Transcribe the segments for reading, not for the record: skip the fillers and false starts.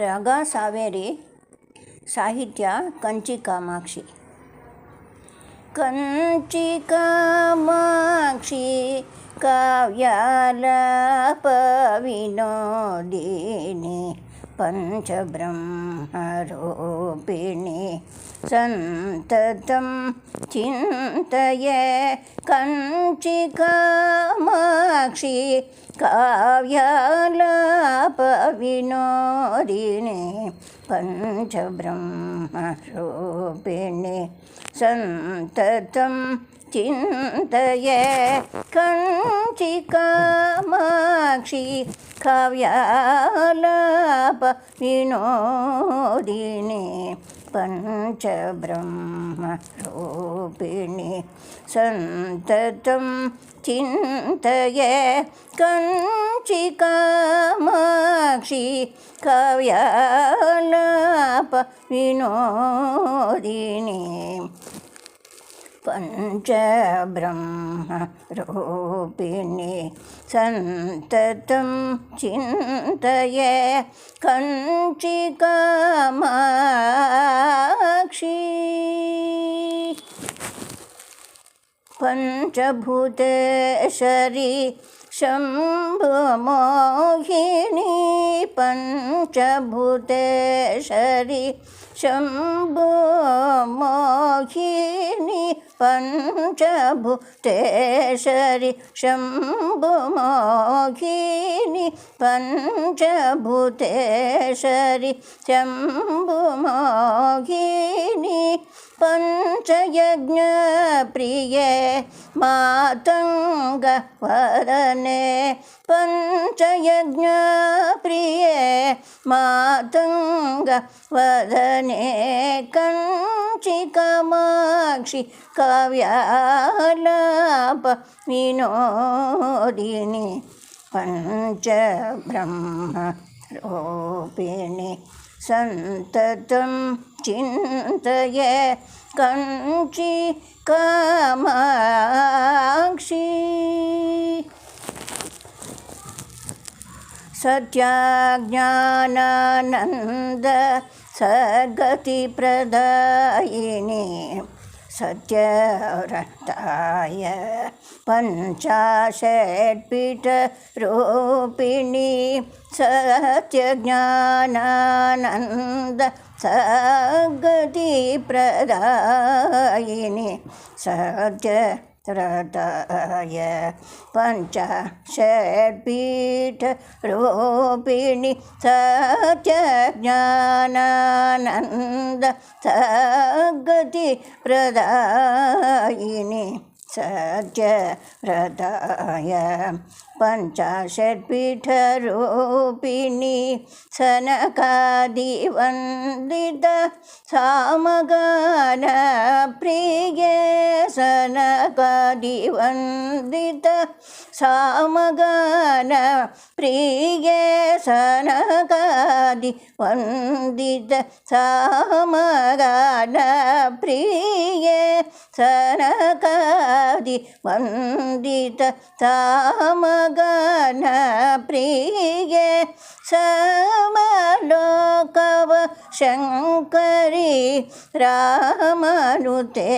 ರಾಗ ಸಾವೇರಿ, ಸಾಹಿತ್ಯ ಕಂಚಿ ಕಾಮಾಕ್ಷಿ. ಕಂಚಿ ಕಾಮಾಕ್ಷಿ ಕಾವ್ಯಾಲಾಪ ವಿನೋದಿನಿ ಪಂಚಬ್ರಹ್ಮರೂಪಿಣಿ ಸಂತತಂ ಚಿಂತಯೇ ಕಂಚಿ ಕಾಮಾಕ್ಷಿ ಕಾವ್ಯಾಲಾಪ ವಿನೋದಿನಿ ಪಂಚಬ್ರಹ್ಮರೂಪಿಣಿ ಸಂತತಂ ಚಿಂತಯೇ ಕಂಚಿ ಕಾಮಾಕ್ಷಿ ಕಾವ್ಯಾಲಾಪ ವಿನೋದಿನಿ ಪಂಚಬ್ರಹ್ಮರೂಪಿಣಿ ಸಂತತಂ ಚಿಂತಯೇ ಕಂಚಿ ಕಾಮಾಕ್ಷಿ ಕಾವ್ಯಾಲಾಪ ವಿನೋದಿನಿ ಪಂಚಬ್ರಹ್ಮರೂಪಿಣಿ ಸಂತತಂ ಚಿಂತಯೇ ಕಂಚಿ ಕಾಮಾಕ್ಷಿ. ಪಂಚಭೂತೇಶ್ವರಿ ಶಂಭುಮೋಹಿನಿ ಪಂಚಭೂತೇಶ್ವರಿ ಶಂಭುಮೋಹಿನಿ ಪಂಚಭೂತೇಶ್ವರಿ ಶಂಭುಮೋಹಿನಿ ಪಂಚಭೂತೇಶ್ವರಿ ಶಂಭುಮೋಹಿನಿ ಪಂಚಯಜ್ಞ ಪ್ರಿಯೆ ಮಾತಂಗ ವದನೆ ಪಂಚಯಜ್ಞ ಪ್ರಿಯೆ ಮಾತಂಗ ವದನೆ ಕಂಚಿ ಕಾಮಾಕ್ಷಿ ಕಾವ್ಯಾಲಾಪ ವಿನೋದಿನಿ ಪಂಚಬ್ರಹ್ಮರೂಪಿಣಿ ಸಂತತಂ ಚಿಂತಯೇ ಕಂಚಿ ಕಾಮಾಕ್ಷಿ. ಸತ್ಯಜ್ಞಾನಾನಂದ ಸದ್ಗತಿ ಪ್ರದಾಯಿನಿ ಸತ್ಯವ್ರತಾಯ ಪಂಚಾಶತ್ಪೀಠ ರೂಪಿಣಿ ಸತ್ಯಜ್ಞಾನಾನಂದ ಸದ್ಗತಿ ಪ್ರದಾಯಿನಿ ಸತ್ಯವ್ರತಾಯ ಪಂಚಾಶತ್ಪೀಠ ರೂಪಿಣಿ ಸತ್ಯಜ್ಞಾನಾನಂದ ಸದ್ಗತಿ ಪ್ರದಾಯಿನಿ ಸತ್ಯವ್ರತಾಯ ಪಂಚಾಶತ್ಪೀಠ ರೂಪಿಣಿ ಸನಕಾದಿವಂದಿತ ಸಾಮಗಾನ ಪ್ರಿಯೆ ಸನಕಾದಿವಂದಿತ ಸಾಮಗಾನ ಪ್ರಿಯೆ ಸನಕಾದಿ ವಂದಿತ ಸಾಮಗಾನ ಪ್ರಿಯೆ ಸನಕಾದಿ ವಂದಿತ ಸಾಮಗಾನ ಪ್ರಿಯೆ ಸಮಲೋಕವ ಶಂಕರಿ ರಾಮನುತೆ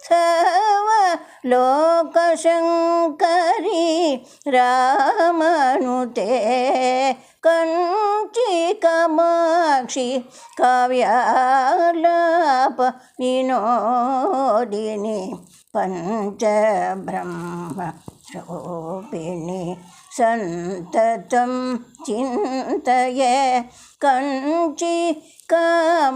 ಸಮಲೋಕ ಶಂಕರಿ ರಾಮನುತೆ ಕಂಚಿ ಕಾಮಾಕ್ಷಿ ಕಾವ್ಯಾಲಾಪ ವಿನೋದಿನಿ ಪಂಚಬ್ರಹ್ಮರೂಪಿಣಿ ಸಂತತಂ ಚಿಂತಯೇ ಕಂಚಿ ಕಾಮಾಕ್ಷಿ.